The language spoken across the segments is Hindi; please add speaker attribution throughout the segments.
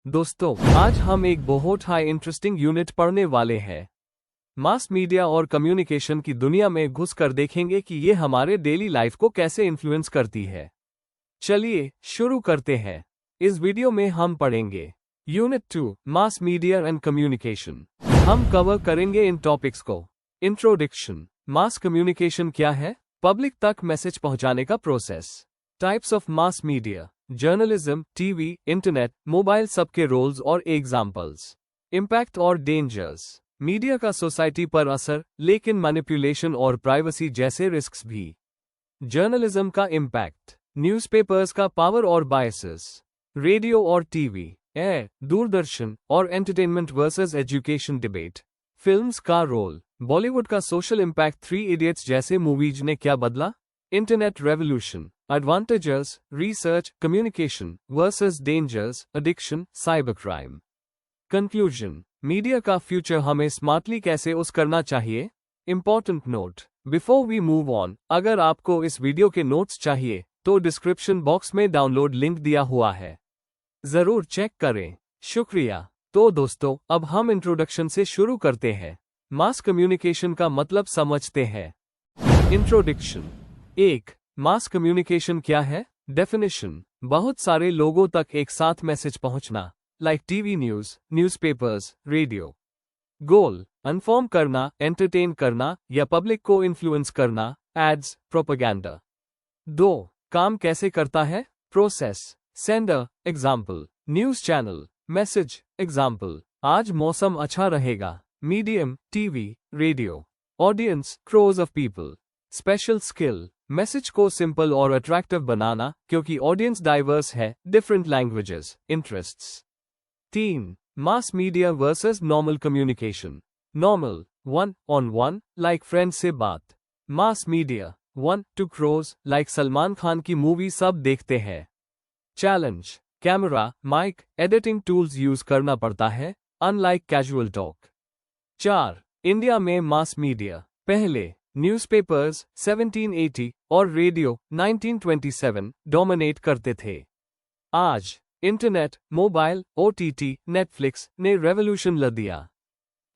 Speaker 1: दोस्तों, आज हम एक बहुत हाई इंटरेस्टिंग यूनिट पढ़ने वाले हैं। मास मीडिया और कम्युनिकेशन की दुनिया में घुसकर देखेंगे कि ये हमारे डेली लाइफ को कैसे इन्फ्लुएंस करती है। चलिए शुरू करते हैं। इस वीडियो में हम पढ़ेंगे unit 2 mass media and communication. हम कवर करेंगे इन टॉपिक्स को। इंट्रोडक्शन, मास कम्युनिकेशन क्या है? पब्लिक तक मैसेज पहुंचाने का process. Types of mass media, journalism, TV, internet, mobile, सबके रोल्स और एग्जाम्पल्स। इम्पैक्ट और डेंजर्स, मीडिया का सोसाइटी पर असर, लेकिन मैनिपुलेशन और प्राइवेसी जैसे रिस्क्स भी। जर्नलिज्म का इम्पैक्ट, न्यूज़पेपर्स का पावर और बायसेस। रेडियो और टीवी, एयर, दूरदर्शन और entertainment versus education debate. Films का रोल, बॉलीवुड का सोशल इम्पैक्ट, 3 इडियट्स जैसे मूवीज ने क्या बदला। Internet revolution, advantages, research, communication versus dangers, addiction, cybercrime. Conclusion, media का फ्यूचर हमें स्मार्टली कैसे यूज करना चाहिए। Important note, before we move on, अगर आपको इस वीडियो के नोट्स चाहिए तो डिस्क्रिप्शन बॉक्स में डाउनलोड लिंक दिया हुआ है, जरूर चेक करें। शुक्रिया। तो दोस्तों, अब हम इंट्रोडक्शन से शुरू करते हैं। मास कम्युनिकेशन का मतलब समझते हैं। इंट्रोडक्शन। 1. मास कम्युनिकेशन क्या है? डेफिनेशन, बहुत सारे लोगों तक एक साथ मैसेज पहुंचना, like TV news, newspapers, radio. Goal, inform करना, एंटरटेन करना या पब्लिक को इन्फ्लुएंस करना, एड्स, प्रोपेगेंडा। 2. काम कैसे करता है? Process, sender, example, news channel, message, example, आज मौसम अच्छा रहेगा, medium, TV, radio. Audience, crowds of people. Special skill, message को सिंपल और अट्रैक्टिव बनाना, क्योंकि ऑडियंस डाइवर्स है, different languages, interests. 3. Mass media versus normal communication. Normal, 1-on-1, like friend से बात। Mass media, 1-to crores, like Salman Khan की मूवी सब देखते हैं। Challenge, camera, mic, editing tools use करना पड़ता है, अनलाइक कैजुअल टॉक। 4. इंडिया में मास मीडिया, पहले न्यूज़पेपर्स 1780 और रेडियो 1927 डोमिनेट करते थे। आज इंटरनेट, मोबाइल, ओटीटी, नेटफ्लिक्स ने रेवोल्यूशन ला दिया।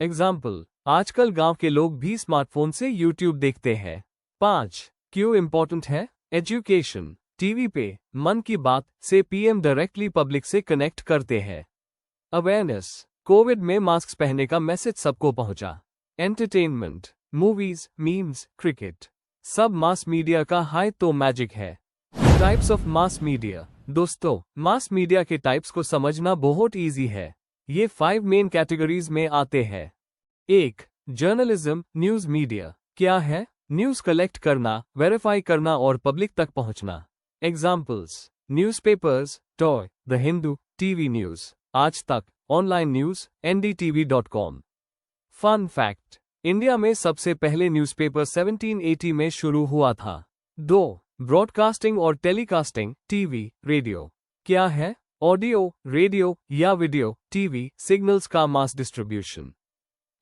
Speaker 1: एग्जाम्पल, आजकल गांव के लोग भी स्मार्टफोन से यूट्यूब देखते हैं। 5. क्यों इंपॉर्टेंट है? एजुकेशन, टीवी पे मन की बात से पीएम डायरेक्टली पब्लिक से कनेक्ट करते हैं। अवेयरनेस, कोविड में मास्क पहनने का मैसेज सबको पहुंचा। एंटरटेनमेंट, मूवीज, मीम्स, क्रिकेट, सब मास मीडिया का हाई तो मैजिक है। Types of mass media. दोस्तों, मास मीडिया के टाइप्स को समझना बहुत इजी है। ये 5 मेन कैटेगरीज में आते हैं। 1. जर्नलिज्म, न्यूज मीडिया क्या है? न्यूज कलेक्ट करना, वेरीफाई करना और पब्लिक तक पहुंचना। Examples, newspapers, TOI, the Hindu, TV news, Aaj Tak, online news, ndtv.com। Fun fact, India में सबसे पहले न्यूज़पेपर 1780 में शुरू हुआ था। 2. ब्रॉडकास्टिंग और टेलीकास्टिंग, टीवी, रेडियो क्या है? ऑडियो, रेडियो या वीडियो, टीवी, सिग्नल्स का mass distribution.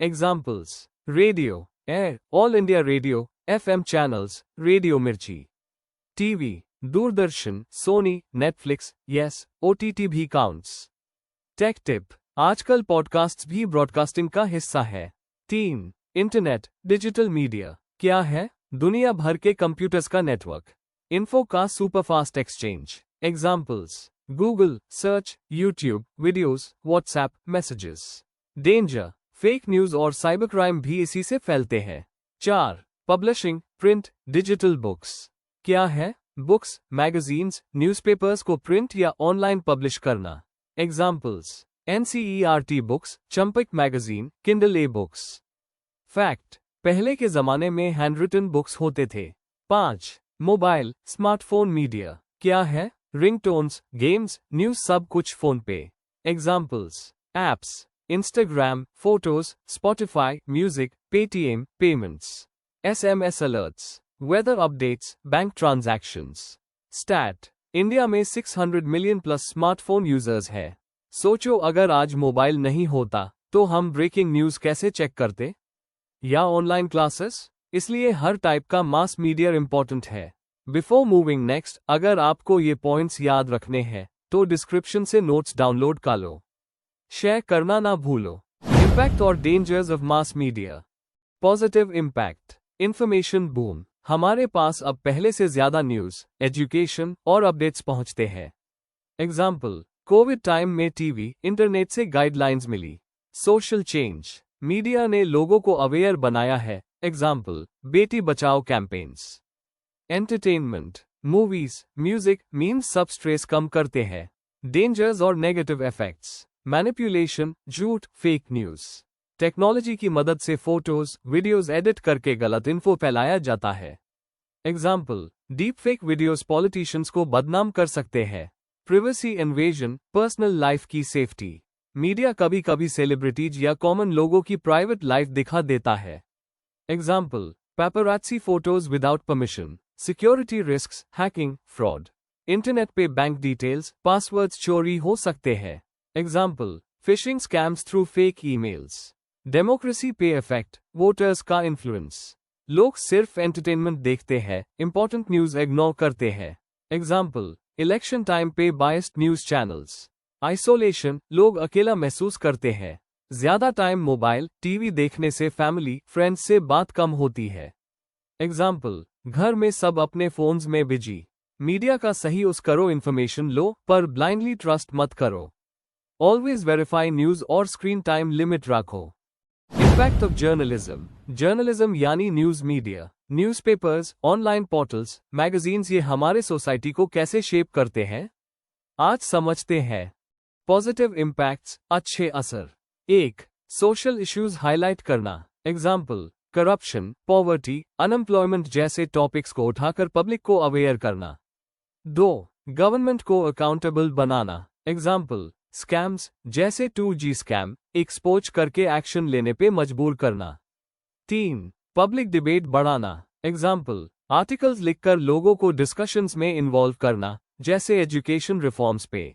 Speaker 1: Examples, radio, air, all India radio, FM channels, radio Mirchi. TV, Doordarshan, Sony, Netflix, yes, OTT भी काउंट्स। टेक टिप, आजकल पॉडकास्ट्स भी ब्रॉडकास्टिंग का हिस्सा है। 3. इंटरनेट, डिजिटल मीडिया क्या है? दुनिया भर के कंप्यूटर्स का नेटवर्क, इन्फो का superfast exchange. Examples, Google, search, YouTube, videos, WhatsApp, messages. Danger, fake news और साइबर क्राइम भी इसी से फैलते हैं। 4. पब्लिशिंग, प्रिंट, डिजिटल बुक्स क्या है? बुक्स, मैगजीन्स, न्यूज़पेपर्स को प्रिंट या ऑनलाइन पब्लिश करना। Examples, NCERT books, Champak magazine, Kindle e books. Fact, पहले के जमाने में हैंड रिटन बुक्स होते थे। 5. मोबाइल, स्मार्टफोन मीडिया क्या है? रिंगटोन्स, गेम्स, न्यूज, सब कुछ फोन पे। Examples, apps, Instagram, photos, Spotify, music, Paytm, payments. SMS alerts, weather updates, bank transactions. Stat, India में 600 मिलियन प्लस स्मार्टफोन यूजर्स है। सोचो, अगर आज मोबाइल नहीं होता तो हम ब्रेकिंग न्यूज कैसे चेक करते? या ऑनलाइन क्लासेस? इसलिए हर टाइप का मास मीडिया इंपॉर्टेंट है। बिफोर मूविंग नेक्स्ट, अगर आपको ये पॉइंट्स याद रखने हैं तो डिस्क्रिप्शन से नोट्स डाउनलोड कर लो। शेयर करना ना भूलो। इम्पैक्ट और dangers of mass media. Positive impact. Information boom. हमारे पास अब पहले से ज्यादा न्यूज, एजुकेशन और अपडेट्स पहुंचते हैं। एग्जाम्पल, कोविड टाइम में टीवी, इंटरनेट से गाइडलाइंस मिली। Social change. मीडिया ने लोगों को अवेयर बनाया है। Example, Beti Bachao campaigns. Entertainment. Movies, music, memes सब स्ट्रेस कम करते हैं। डेंजर्स और नेगेटिव इफेक्ट्स। मैनिपुलेशन, झूठ, फेक न्यूज। टेक्नोलॉजी की मदद से फोटोज, वीडियोज एडिट करके गलत इन्फो फैलाया जाता है। Example, deep fake videos politicians को बदनाम कर सकते हैं। प्रिवेसी इन्वेजन, पर्सनल लाइफ की सेफ्टी। मीडिया कभी कभी सेलिब्रिटीज या कॉमन लोगों की प्राइवेट लाइफ दिखा देता है। Example, paparazzi photos without permission. Security risks, hacking, fraud. Internet पे बैंक डिटेल्स, पासवर्ड्स चोरी हो सकते हैं। Example, fishing scams through fake emails. Democracy पे इफेक्ट, वोटर्स का इन्फ्लुएंस। लोग सिर्फ एंटरटेनमेंट देखते हैं, इंपॉर्टेंट न्यूज इग्नोर करते हैं। एग्जाम्पल, इलेक्शन टाइम पे बायस्ड न्यूज चैनल्स। आइसोलेशन, लोग अकेला महसूस करते हैं। ज्यादा टाइम मोबाइल, टीवी देखने से फैमिली, फ्रेंड्स से बात कम होती है। एग्जाम्पल, घर में सब अपने फोन्स में बिजी। मीडिया का सही यूज करो, इन्फॉर्मेशन लो, पर ब्लाइंडली ट्रस्ट मत करो। ऑलवेज वेरीफाई न्यूज और स्क्रीन टाइम लिमिट रखो। Impact of journalism. जर्नलिज्म यानी news media, newspapers, online portals, magazines, ये हमारे सोसाइटी को कैसे शेप करते हैं, आज समझते हैं। पॉजिटिव इम्पैक्ट्स, अच्छे असर। 1. सोशल इश्यूज हाईलाइट करना। एग्जाम्पल, करप्शन, पॉवर्टी, अनएम्प्लॉयमेंट जैसे टॉपिक्स को उठाकर पब्लिक को अवेयर करना। 2. गवर्नमेंट को अकाउंटेबल बनाना। एग्जाम्पल, स्कैम्स जैसे 2G स्कैम एक्सपोज करके एक्शन लेने पे मजबूर करना। 3. पब्लिक डिबेट बढ़ाना। एग्जाम्पल, आर्टिकल्स लिखकर लोगों को डिस्कशंस में इन्वॉल्व करना, जैसे एजुकेशन रिफॉर्म्स पे।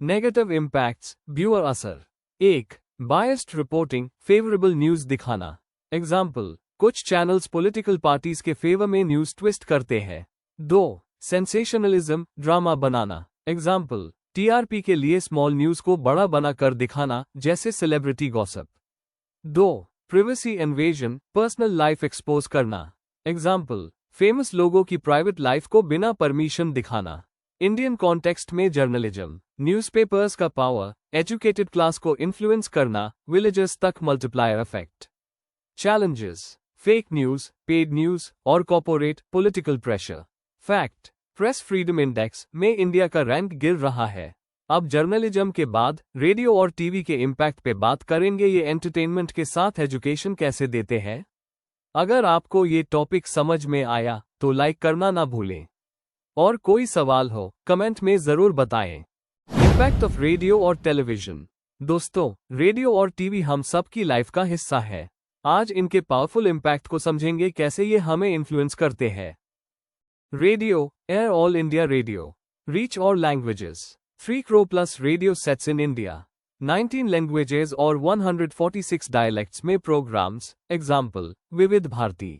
Speaker 1: नेगेटिव इम्पैक्ट्स, व्यूअर असर। 1. बायस्ड रिपोर्टिंग, फेवरेबल न्यूज दिखाना। एग्जाम्पल, कुछ चैनल्स पॉलिटिकल पार्टीज के फेवर में न्यूज ट्विस्ट करते हैं। 2. सेंसेशनलिज्म, ड्रामा बनाना। एग्जाम्पल, टीआरपी के लिए स्मॉल न्यूज को बड़ा बनाकर दिखाना, जैसे celebrity gossip. 2. Privacy invasion, personal life expose करना। एग्जाम्पल, फेमस लोगों की प्राइवेट लाइफ को बिना परमिशन दिखाना। इंडियन कॉन्टेक्स्ट में जर्नलिज्म, न्यूज़पेपर्स का पावर, एजुकेटेड क्लास को इन्फ्लुएंस करना, विलेजर्स तक multiplier effect. Challenges, fake news, paid news और corporate political pressure. Fact, press freedom index में इंडिया का रैंक गिर रहा है। अब जर्नलिज्म के बाद रेडियो और टीवी के इम्पैक्ट पे बात करेंगे, ये एंटरटेनमेंट के साथ एजुकेशन कैसे देते हैं। अगर आपको ये टॉपिक समझ में आया तो लाइक करना ना भूलें, और कोई सवाल हो कमेंट में जरूर बताएं। इम्पैक्ट ऑफ रेडियो और टेलीविजन। दोस्तों, रेडियो और टीवी हम सब की लाइफ का हिस्सा है। आज इनके पावरफुल इम्पैक्ट को समझेंगे, कैसे ये हमें इन्फ्लुएंस करते हैं। Radio, air all India radio, reach और languages, 3 crore plus radio sets in India, 19 languages और 146 डायलेक्ट्स में programs. Example, Vividh Bharati.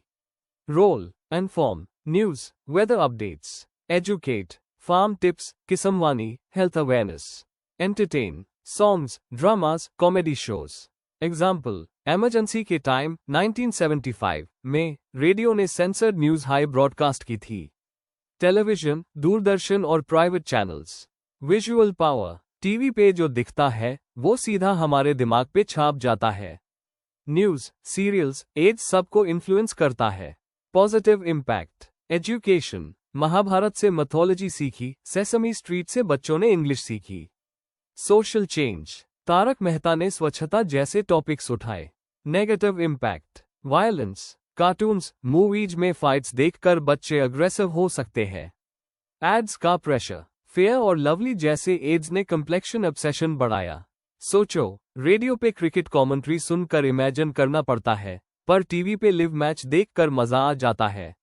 Speaker 1: Role, inform, news, weather updates, educate, farm tips, Kisanvani, health awareness, entertain, songs, dramas, comedy shows. Example, emergency के टाइम 1975 में रेडियो ने सेंसर्ड न्यूज हाई ब्रॉडकास्ट की थी। टेलीविजन, दूरदर्शन और private channels. Visual power, TV पे जो दिखता है वो सीधा हमारे दिमाग पे छाप जाता है। न्यूज, सीरियल्स, एड्स सबको इन्फ्लुएंस करता है। पॉजिटिव इम्पैक्ट, एजुकेशन, महाभारत से मैथोलॉजी सीखी, सेसमी स्ट्रीट से बच्चों ने इंग्लिश सीखी। सोशल चेंज, तारक मेहता ने स्वच्छता जैसे टॉपिक्स उठाए। Negative impact, violence, cartoons, movies में फाइट्स देखकर बच्चे अग्रेसिव हो सकते हैं। एड्स का प्रेशर, फेयर और लवली जैसे एड्स ने कम्प्लेक्शन ऑब्सेशन बढ़ाया। सोचो, रेडियो पे क्रिकेट कमेंट्री सुनकर इमेजिन करना पड़ता है, पर टीवी पे लिव मैच देखकर मजा आ जाता है।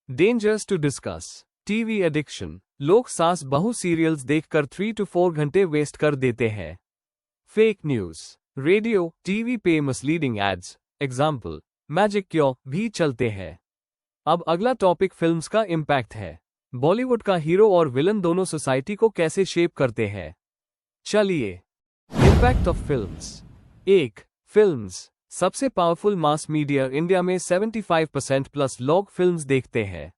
Speaker 1: Dangers to discuss, TV addiction, लोग सास बहू सीरियल्स देखकर 3 to 4 घंटे वेस्ट कर देते हैं। फेक न्यूज, रेडियो, टीवी पे मिसलीडिंग एड्स, एग्जाम्पल, मैजिक क्यों भी चलते हैं। अब अगला टॉपिक फिल्म्स का इम्पैक्ट है। बॉलीवुड का हीरो और विलन दोनों सोसाइटी को कैसे शेप करते हैं। चलिए इम्पैक्ट ऑफ फिल्म्स। 1. फिल्म्स। सबसे पावरफुल मास मीडिया। इंडिया में 75% प्लस लोग फिल्म्स देखते हैं।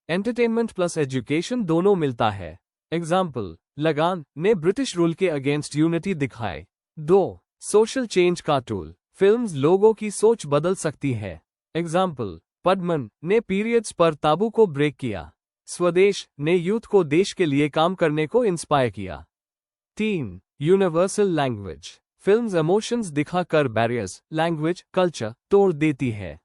Speaker 1: एंटरटेनमेंट प्लस एजुकेशन दोनों मिलता है। एग्जाम्पल, लगान ने ब्रिटिश रूल के अगेंस्ट यूनिटी दिखाए। 2. सोशल चेंज का टूल। फिल्म्स लोगों की सोच बदल सकती है। एग्जाम्पल, पद्मन ने पीरियड्स पर ताबू को ब्रेक किया। स्वदेश ने यूथ को देश के लिए काम करने को इंस्पायर किया। 3. Universal language. फिल्म्स इमोशंस दिखाकर बैरियर्स, लैंग्वेज, कल्चर तोड़ देती है।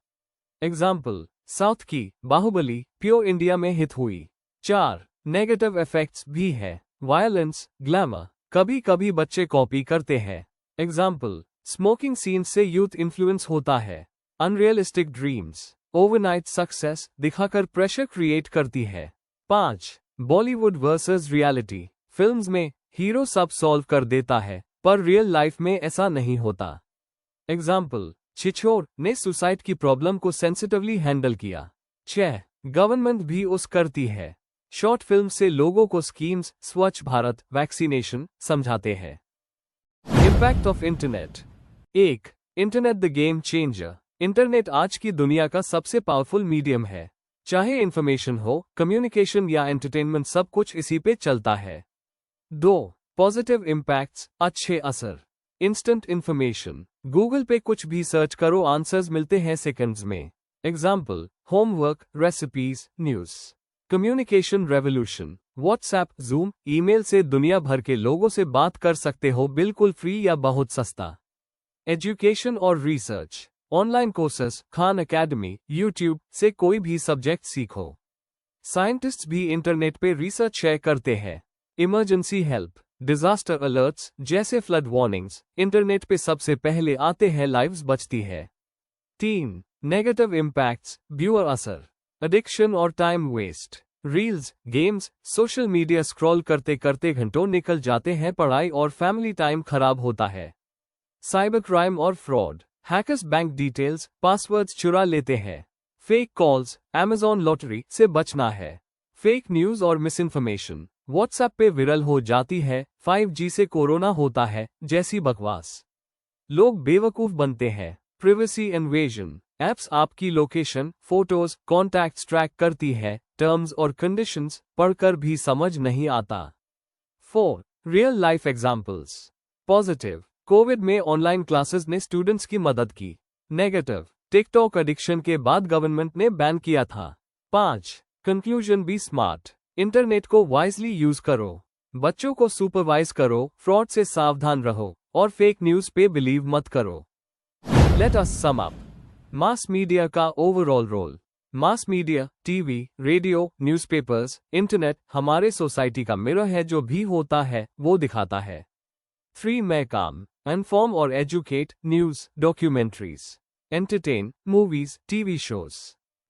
Speaker 1: एग्जाम्पल, साउथ की बाहुबली प्योर इंडिया में हिट हुई। 4. नेगेटिव इफेक्ट्स भी है। वायलेंस, ग्लैमर, कभी कभी बच्चे कॉपी करते हैं। एग्जाम्पल, स्मोकिंग सीन से यूथ इन्फ्लुएंस होता है। अनरियलिस्टिक ड्रीम्स, ओवरनाइट सक्सेस दिखाकर प्रेशर क्रिएट करती है। 5. Bollywood versus reality. फिल्म्स में हीरो सब सॉल्व कर देता है, पर रियल लाइफ में ऐसा नहीं होता। एग्जाम्पल, छिछोर ने सुसाइड की प्रॉब्लम को सेंसिटिवली हैंडल किया। 6. गवर्नमेंट भी उस करती है। शॉर्ट फिल्म से लोगों को स्कीम्स, स्वच्छ भारत, वैक्सीनेशन समझाते हैं। Impact of internet. 1. Internet the game changer. Internet आज की दुनिया का सबसे पावरफुल मीडियम है। चाहे इंफॉर्मेशन हो, कम्युनिकेशन या एंटरटेनमेंट, सब कुछ इसी पे चलता है। 2. पॉजिटिव इम्पैक्ट्स, अच्छे असर। इंस्टेंट इंफॉर्मेशन, गूगल पे कुछ भी सर्च करो, आंसर्स मिलते हैं सेकंड्स में। Example, homework, recipes, news. Communication revolution, WhatsApp, zoom, email से दुनिया भर के लोगों से बात कर सकते हो, बिल्कुल फ्री या बहुत सस्ता। एजुकेशन और research, online courses, Khan academy, YouTube से कोई भी सब्जेक्ट सीखो। साइंटिस्ट्स भी इंटरनेट पे रिसर्च शेयर करते हैं। इमरजेंसी हेल्प, डिजास्टर अलर्ट्स जैसे फ्लड वार्निंग्स इंटरनेट पे सबसे पहले आते हैं, लाइव्स बचती है। 3. नेगेटिव इम्पैक्ट्स, व्यूअर असर, एडिक्शन और time waste. Reels, games, social media scroll करते करते घंटों निकल जाते हैं, पढ़ाई और फैमिली टाइम खराब होता है। साइबर क्राइम और fraud, hackers bank details, passwords चुरा लेते हैं। फेक कॉल्स, अमेज़न लॉटरी से बचना है। फेक न्यूज और मिस इन्फॉर्मेशन व्हाट्सएप पे विरल हो जाती है, 5G से कोरोना होता है जैसी बकवास। लोग बेवकूफ बनते हैं। प्रिवेसी इन्वेजन, एप्स आपकी लोकेशन, फोटोज, कॉन्टैक्ट्स ट्रैक करती है, टर्म्स और कंडीशंस पढ़कर भी समझ नहीं आता। 4. Real life examples. Positive, Covid में ऑनलाइन क्लासेस ने स्टूडेंट्स की मदद की। नेगेटिव, टिकटॉक एडिक्शन के बाद गवर्नमेंट ने बैन किया था। 5. कंक्लूजन, बी स्मार्ट, इंटरनेट को वाइजली यूज करो, बच्चों को सुपरवाइज करो, फ्रॉड से सावधान रहो और फेक न्यूज पे बिलीव मत करो। Let us sum up. Mass media का overall role. Mass media, TV, radio, newspapers, internet हमारे सोसाइटी का मिरर है, जो भी होता है वो दिखाता है। 3 मैं काम, इन्फॉर्म और educate, news, documentaries, entertain, movies, TV shows,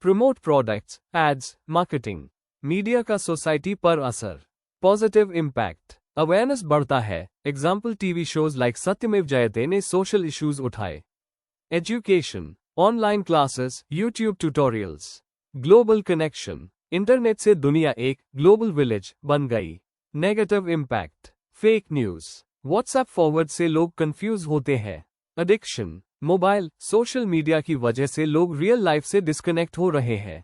Speaker 1: promote products, ads, marketing. Media का सोसाइटी पर असर। पॉजिटिव इम्पैक्ट, अवेयरनेस बढ़ता है। एग्जाम्पल, टीवी शोज लाइक सत्यमेव जयते ने सोशल इश्यूज उठाए। Education, online classes, YouTube tutorials. Global connection, internet से दुनिया एक ग्लोबल विलेज बन गई। Negative impact, fake news, WhatsApp forward से लोग कंफ्यूज होते हैं। एडिक्शन, मोबाइल, सोशल मीडिया की वजह से लोग रियल लाइफ से डिस्कनेक्ट हो रहे हैं।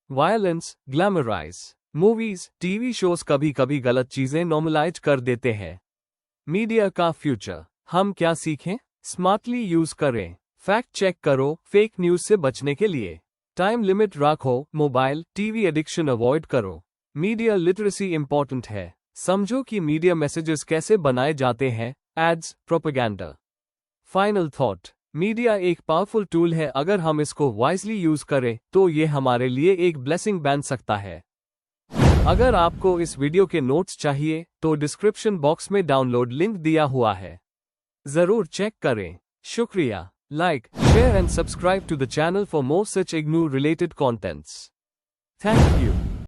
Speaker 1: Violence, glamorize, movies, TV shows कभी कभी गलत चीजें नॉर्मलाइज कर देते हैं। मीडिया का फ्यूचर, हम क्या सीखें? स्मार्टली यूज करें, फैक्ट चेक करो, फेक न्यूज से बचने के लिए टाइम लिमिट रखो, मोबाइल, टीवी एडिक्शन अवॉइड करो। मीडिया लिटरेसी इंपॉर्टेंट है, समझो कि मीडिया मैसेजेस कैसे बनाए जाते हैं, ads, propaganda. Final thought, media एक पावरफुल टूल है, अगर हम इसको वाइजली यूज करें तो ये हमारे लिए एक ब्लेसिंग बन सकता है। अगर आपको इस वीडियो के नोट्स चाहिए तो डिस्क्रिप्शन बॉक्स में डाउनलोड लिंक दिया हुआ है, जरूर चेक करें। शुक्रिया। Like, share and subscribe to the channel for more such IGNOU related contents. Thank you.